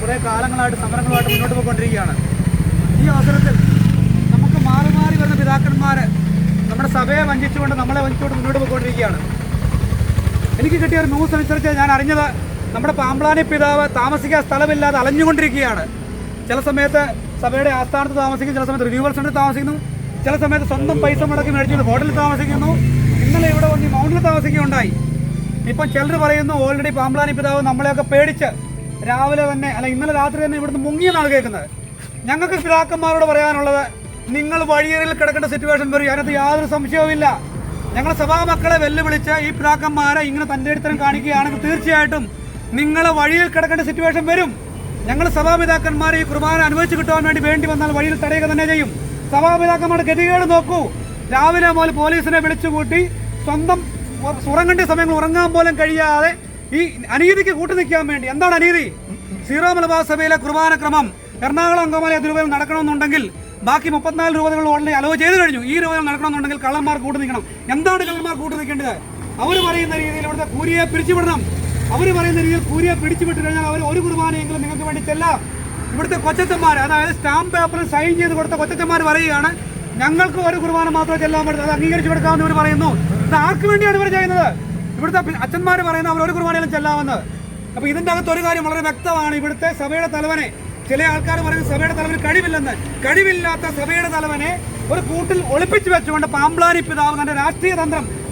കുറേ കാലങ്ങളായിട്ട് സമരങ്ങളുമായിട്ട് മുന്നോട്ട് പോയിക്കൊണ്ടിരിക്കുകയാണ്. ഈ അവസരത്തിൽ നമുക്ക് മാറി മാറി വരുന്ന പിതാക്കന്മാർ നമ്മുടെ സഭയെ വഞ്ചിച്ചുകൊണ്ട് നമ്മളെ വഞ്ചിച്ചുകൊണ്ട് മുന്നോട്ട് പോയിക്കൊണ്ടിരിക്കുകയാണ്. എനിക്ക് കിട്ടിയ ഒരു ന്യൂസ് അനുസരിച്ച് ഞാൻ അറിഞ്ഞത് നമ്മുടെ പാമ്പ്ളാനി പിതാവ് താമസിക്കാൻ സ്ഥലമില്ലാതെ അലഞ്ഞുകൊണ്ടിരിക്കുകയാണ്. ചില സമയത്ത് സഭയുടെ ആസ്ഥാനത്ത് താമസിക്കും, ചില സമയത്ത് റിന്യൂവൽ സെൻ്ററിൽ താമസിക്കുന്നു, ചില സമയത്ത് സ്വന്തം പൈസ മുടക്കി മേടിച്ചിട്ട് ഹോട്ടലിൽ താമസിക്കുന്നു. ഇന്നലെ ഇവിടെ വന്ന് മൗണ്ടിൽ താമസിക്കുകയുണ്ടായി. ഇപ്പം ചിലർ പറയുന്നു ഓൾറെഡി പാമ്പ്ളാനി പിതാവ് നമ്മളെയൊക്കെ പേടിച്ച് രാവിലെ തന്നെ ഇന്നലെ രാത്രി തന്നെ ഇവിടുന്ന് മുങ്ങിയെന്നാണ് കേൾക്കുന്നത്. ഞങ്ങൾക്ക് പിതാക്കന്മാരോട് പറയാനുള്ളത്, നിങ്ങൾ വഴിയറിൽ കിടക്കേണ്ട സിറ്റുവേഷൻ വരും, അതിനകത്ത് യാതൊരു സംശയവുമില്ല. ഞങ്ങൾ സഭാമക്കളെ വെല്ലുവിളിച്ച് ഈ പിതാക്കന്മാരെ ഇങ്ങനെ തൻ്റെ അടുത്തരം കാണിക്കുകയാണെങ്കിൽ തീർച്ചയായിട്ടും നിങ്ങൾ വഴിയിൽ കിടക്കേണ്ട സിറ്റുവേഷൻ വരും. ഞങ്ങൾ സഭാപിതാക്കന്മാരെ ഈ കുർബാന അനുഭവിച്ച് കിട്ടാൻ വേണ്ടി വന്നാൽ വഴിയിൽ തടയുക തന്നെ ചെയ്യും. സഭാപിതാക്കന്മാരുടെ ഗതികേട് നോക്കൂ. രാവിലെ മുതൽ പോലീസിനെ വിളിച്ചുകൂട്ടി സ്വന്തം ഉറങ്ങേണ്ട സമയങ്ങൾ ഉറങ്ങാൻ പോലും കഴിയാതെ ഈ അനീതിക്ക് കൂട്ടുനിൽക്കാൻ വേണ്ടി. എന്താണ് അനീതി? സീറോ മലബാർ സഭയിലെ കുർബാനക്രമം എറണാകുളം അങ്കമാലി അതിരൂപയിൽ നടക്കണമെന്നുണ്ടെങ്കിൽ ബാക്കി 34 രൂപകൾ ഓൾറെഡി അലോ ചെയ്ത് കഴിഞ്ഞു. ഈ രൂപയിൽ നടക്കണമെന്നുണ്ടെങ്കിൽ കള്ളന്മാർ കൂട്ടു നിൽക്കണം. എന്താണ് കള്ളന്മാർ കൂട്ടു നിൽക്കേണ്ടത്? അവർ പറയുന്ന രീതിയിൽ ഇവിടുത്തെ കൂലിയെ പിരിച്ചുവിടണം. അവർ പറയുന്ന രീതിയിൽ കൂലിയെ പിടിച്ചുവിട്ട് കഴിഞ്ഞാൽ അവർ ഒരു കുർബാനയെങ്കിലും നിങ്ങൾക്ക് വേണ്ടി ചെല്ലാം. ഇവിടുത്തെ കൊച്ചച്ചന്മാർ, അതായത് സ്റ്റാമ്പ് പേപ്പറിൽ സൈൻ ചെയ്ത് കൊടുത്ത കൊച്ചച്ചന്മാർ പറയുകയാണ് ഞങ്ങൾക്ക് ഒരു കുർബാന മാത്രമേ ചെല്ലാൻ പറ്റും, അത് അംഗീകരിച്ചു കൊടുക്കാമെന്ന് ഇവർ പറയുന്നു. ഇത് ആർക്ക് വേണ്ടിയാണ് ഇവർ ചെയ്യുന്നത്? ഇവിടുത്തെ അച്ഛന്മാർ പറയുന്ന അവർ ഒരു കുർബാനയിലും ചെല്ലാമെന്ന്. അപ്പോൾ ഇതിൻ്റെ അകത്ത് ഒരു കാര്യം വളരെ വ്യക്തമാണ്. ഇവിടുത്തെ സഭയുടെ തലവനെ, ചില ആൾക്കാർ പറയുന്നത് സഭയുടെ തലവന് കഴിവില്ലെന്ന്. കഴിവില്ലാത്ത സഭയുടെ തലവനെ ഒരു കൂട്ടിൽ ഒളിപ്പിച്ചു വെച്ചുകൊണ്ട് പാമ്പ്ളാനി പിതാവ് തന്റെ രാഷ്ട്രീയ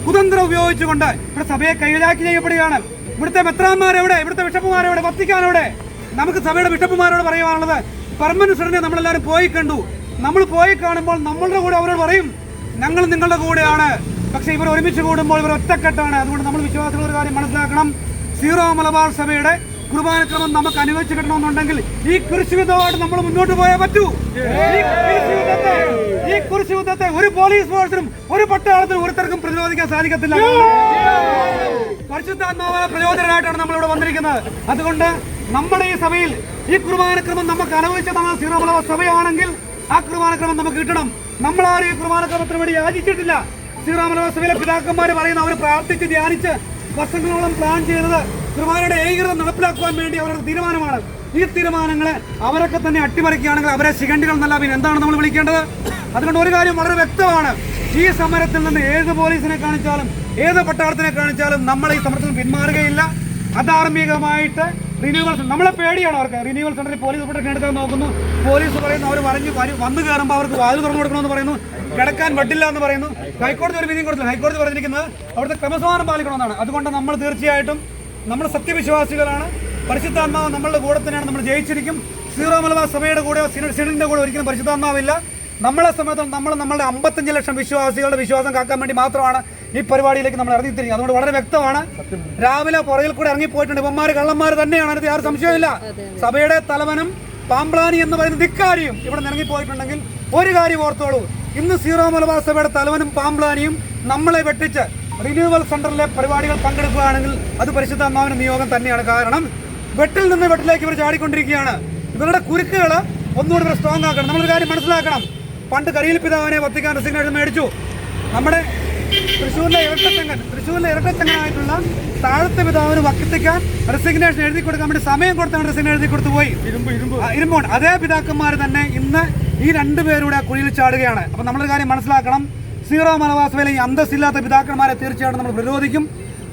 കുതന്ത്രം ഉപയോഗിച്ചുകൊണ്ട് ഇവിടെ സഭയെ കൈവലാക്കി ചെയ്യപ്പെടുകയാണ്. ഇവിടുത്തെ മെത്രാന്മാരെവിടെ? ഇവിടുത്തെ ബിഷപ്പുമാരെവിടെ? വത്തിക്കാനെവിടെ? നമുക്ക് സഭയുടെ ബിഷപ്പുമാരോട് പറയുവാനുള്ളത്, പരമനുസരണെ നമ്മളെല്ലാവരും പോയി കണ്ടു. നമ്മൾ പോയി കാണുമ്പോൾ നമ്മളുടെ കൂടെ അവരോട് പറയും ഞങ്ങൾ നിങ്ങളുടെ കൂടെയാണ്. പക്ഷേ ഇവർ ഒരുമിച്ച് കൂടുമ്പോൾ ഇവർ ഒറ്റക്കെട്ടാണ്. അതുകൊണ്ട് നമ്മൾ വിശ്വാസികൾ ഒരു കാര്യം മനസ്സിലാക്കണം, സീറോ മലബാർ സഭയുടെ കുർബാനക്രമം നമുക്ക് അനുവദിച്ചു കിട്ടണമെന്നുണ്ടെങ്കിൽ ഈ കുരിശുയുദ്ധമായിട്ട് നമ്മൾ മുന്നോട്ട് പോയേ പറ്റൂ. ഈ കുരിശുയുദ്ധത്തെ ഒരു പോലീസ് ഫോഴ്സിനും ഒരു പട്ടാളത്തിനും ഒരുത്തർക്കും പ്രതിരോധിക്കാൻ സാധിക്കത്തില്ല. പരിശുദ്ധാത്മാവായ പ്രചോദനമായിട്ടാണ് നമ്മളിവിടെ വന്നിരിക്കുന്നത്. അതുകൊണ്ട് നമ്മുടെ ഈ സഭയിൽ ഈ കുർബാനക്രമം നമുക്ക് അനുവദിച്ചു തന്ന സീറോ മലബാർ സഭയാണെങ്കിൽ ആ കുർബാനക്രമം നമുക്ക് കിട്ടണം. നമ്മളാരും ഈ കുർബാനക്രമത്തിന് വേണ്ടി യാചിച്ചിട്ടില്ല. സീറോ മലബാർ സഭയിലെ പിതാക്കന്മാർ പറയുന്ന അവർ പ്രാർത്ഥിച്ച് ധ്യാനിച്ച് വർഷങ്ങളോളം പ്ലാൻ ചെയ്തത് കുർബാനയുടെ ഏകീകൃതം നടപ്പിലാക്കുവാൻ വേണ്ടി അവരുടെ തീരുമാനമാണ്. ഈ തീരുമാനങ്ങളെ അവരൊക്കെ തന്നെ അട്ടിമറിക്കുകയാണെങ്കിൽ അവരെ ശിഖണ്ഡികൾ എന്നല്ല പിന്നെ എന്താണ് നമ്മൾ വിളിക്കേണ്ടത്? അതുകൊണ്ട് ഒരു കാര്യം വളരെ വ്യക്തമാണ്, ഈ സമരത്തിൽ നിന്ന് ഏത് പോലീസിനെ കാണിച്ചാലും ഏത് പട്ടാളത്തിനെ കാണിച്ചാലും നമ്മൾ ഈ സമരത്തിൽ പിന്മാറുകയില്ല. അധാർമികമായിട്ട് റിന്യൂവൽ നമ്മളെ പേടിയാണ് അവർക്ക്. റിന്യൂവൽ സെന്ററിൽ പോലീസ് പ്രൊട്ടക്ഷൻ എടുക്കാൻ നോക്കുന്നു. പോലീസ് പറയുന്നു അവർ വന്നു കയറുമ്പോൾ അവർക്ക് വാതിൽ തുറന്നു കൊടുക്കണമെന്ന് പറയുന്നു, കിടക്കാൻ പറ്റില്ല എന്ന് പറയുന്നു. ഹൈക്കോടതി ഒരു വിധിയും കൊടുത്തില്ല. ഹൈക്കോടതി പറഞ്ഞിരിക്കുന്നത് അവിടുത്തെ ക്രമസമാധാനം പാലിക്കണമെന്നാണ്. അതുകൊണ്ട് നമ്മൾ തീർച്ചയായിട്ടും നമ്മൾ സത്യവിശ്വാസികളാണ്. പരിശുദ്ധാത്മാവ് നമ്മളുടെ കൂടെ തന്നെയാണ്. നമ്മൾ ജയിച്ചിരിക്കും. സീറോ മലബാർ സഭയുടെ കൂടെ സിനഡിന്റെ കൂടെ ഒരിക്കലും പരിശുദ്ധാത്മാവില്ല. നമ്മളെ സംബന്ധിച്ചും നമ്മളുടെ 55 ലക്ഷം വിശ്വാസികളുടെ വിശ്വാസം കാക്കാൻ വേണ്ടി മാത്രമാണ് ഈ പരിപാടിയിലേക്ക് നമ്മൾ ഇറങ്ങിത്തിരിക്കുന്നത്. അതുകൊണ്ട് വളരെ വ്യക്തമാണ്, രാവിലെ പുറകിൽ കൂടെ ഇറങ്ങിപ്പോയിട്ടുണ്ട്. ഇവന്മാർ കള്ളന്മാർ തന്നെയാണ്, അതിന് യാതൊരു സംശയമില്ല. സഭയുടെ തലവനും പാമ്പ്ളാനി എന്ന് പറയുന്ന ധിക്കാരിയും ഇവിടെ ഇറങ്ങിപ്പോയിട്ടുണ്ടെങ്കിൽ ഒരു കാര്യം ഓർത്തോളൂ, ഇന്ന് സീറോ മലബാർ സഭയുടെ തലവനും പാമ്പ്ളാനിയും നമ്മളെ വെട്ടിച്ച് റിന്യൂവൽ സെന്ററിലെ പരിപാടികൾ പങ്കെടുക്കുകയാണെങ്കിൽ അത് പരിശുദ്ധാത്മാവിന്റെ നിയോഗം തന്നെയാണ്. കാരണം വെട്ടിൽ നിന്ന് വെട്ടിലേക്ക് ഇവർ ചാടിക്കൊണ്ടിരിക്കുകയാണ്. ഇവരുടെ കുരുക്കുകൾ ഒന്നുകൂടി ഇവർ സ്ട്രോങ് ആക്കണം. നമ്മളൊരു കാര്യം മനസ്സിലാക്കണം, പണ്ട് കരിയിൽ പിതാവിനെ വത്തിക്കാൻ റെസിഗ്നേഷൻ മേടിച്ചു. നമ്മുടെ തൃശ്ശൂരിലെ ഇരട്ടച്ചങ്ങനായിട്ടുള്ള താഴത്തെ പിതാവിന് വത്തിക്കാൻ റെസിഗ്നേഷൻ എഴുതി കൊടുക്കാൻ വേണ്ടി സമയം കൊടുത്താണ് റെസിഗ്നേഷൻ എഴുതി കൊടുത്തു പോയി. ഇരുമ്പോൺ അതേ പിതാക്കന്മാർ തന്നെ ഇന്ന് ഈ രണ്ടുപേരുടെ കുഴിയിൽ ചാടുകയാണ്. അപ്പം നമ്മളൊരു കാര്യം മനസ്സിലാക്കണം, സീറോ മലബാർ സഭയിലെ ഈ അന്തസ്സില്ലാത്ത പിതാക്കന്മാരെ തീർച്ചയായിട്ടും നമ്മൾ പ്രതിരോധിക്കും.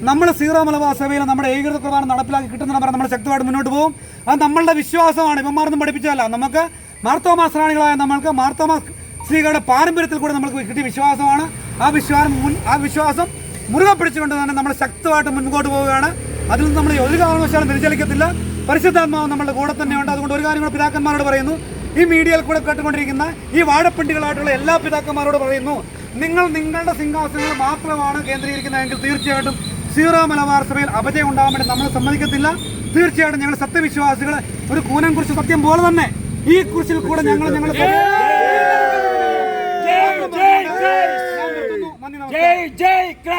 നമ്മൾ സീറോ മലബാർ സഭയിൽ നമ്മുടെ ഏകീകൃത കുർബാന നടപ്പിലാക്കി കിട്ടുന്ന നമ്മൾ ശക്തമായിട്ട് മുന്നോട്ട് പോകും. അത് നമ്മളുടെ വിശ്വാസമാണ്. ഇവന്മാരൊന്നും പഠിപ്പിച്ചതല്ല. നമുക്ക് മാർത്തോമാ ശ്രാണികളായ നമ്മൾക്ക് മാർത്തോമാ സ്ത്രീകളുടെ പാരമ്പര്യത്തിൽ കൂടെ നമുക്ക് കിട്ടിയ വിശ്വാസമാണ്. ആ വിശ്വാസം മുറുകെ പിടിച്ചുകൊണ്ട് തന്നെ നമ്മൾ ശക്തമായിട്ട് മുൻപോട്ട് പോവുകയാണ്. അതിൽ നിന്ന് നമ്മൾ ഒരു കാരണവശാലും വ്യതിചലിക്കത്തില്ല. പരിശുദ്ധാത്മാവ് നമ്മളുടെ കൂടെ തന്നെയുണ്ട്. അതുകൊണ്ട് ഒരു കാര്യം കൂടെ പിതാക്കന്മാരോട് പറയുന്നു, ഈ മീഡിയയിൽ കൂടെ കേട്ടുകൊണ്ടിരിക്കുന്ന ഈ വാഴപ്പിണ്ടികളായിട്ടുള്ള എല്ലാ പിതാക്കന്മാരോട് പറയുന്നു, നിങ്ങൾ നിങ്ങളുടെ സിംഹാസനങ്ങൾ മാത്രമാണ് കേന്ദ്രീകരിക്കുന്നതെങ്കിൽ തീർച്ചയായിട്ടും സീറോ മലബാർ സഭയിൽ അപജയം ഉണ്ടാകാൻ വേണ്ടി നമ്മൾ സമ്മതിക്കത്തില്ല. തീർച്ചയായിട്ടും ഞങ്ങൾ സത്യവിശ്വാസികൾ ഒരു കൂനം കുറിച്ച് സത്യം പോലെ തന്നെ ഈ കുറിച്ചിൽ കൂടെ ഞങ്ങൾ ജയ് ജയ്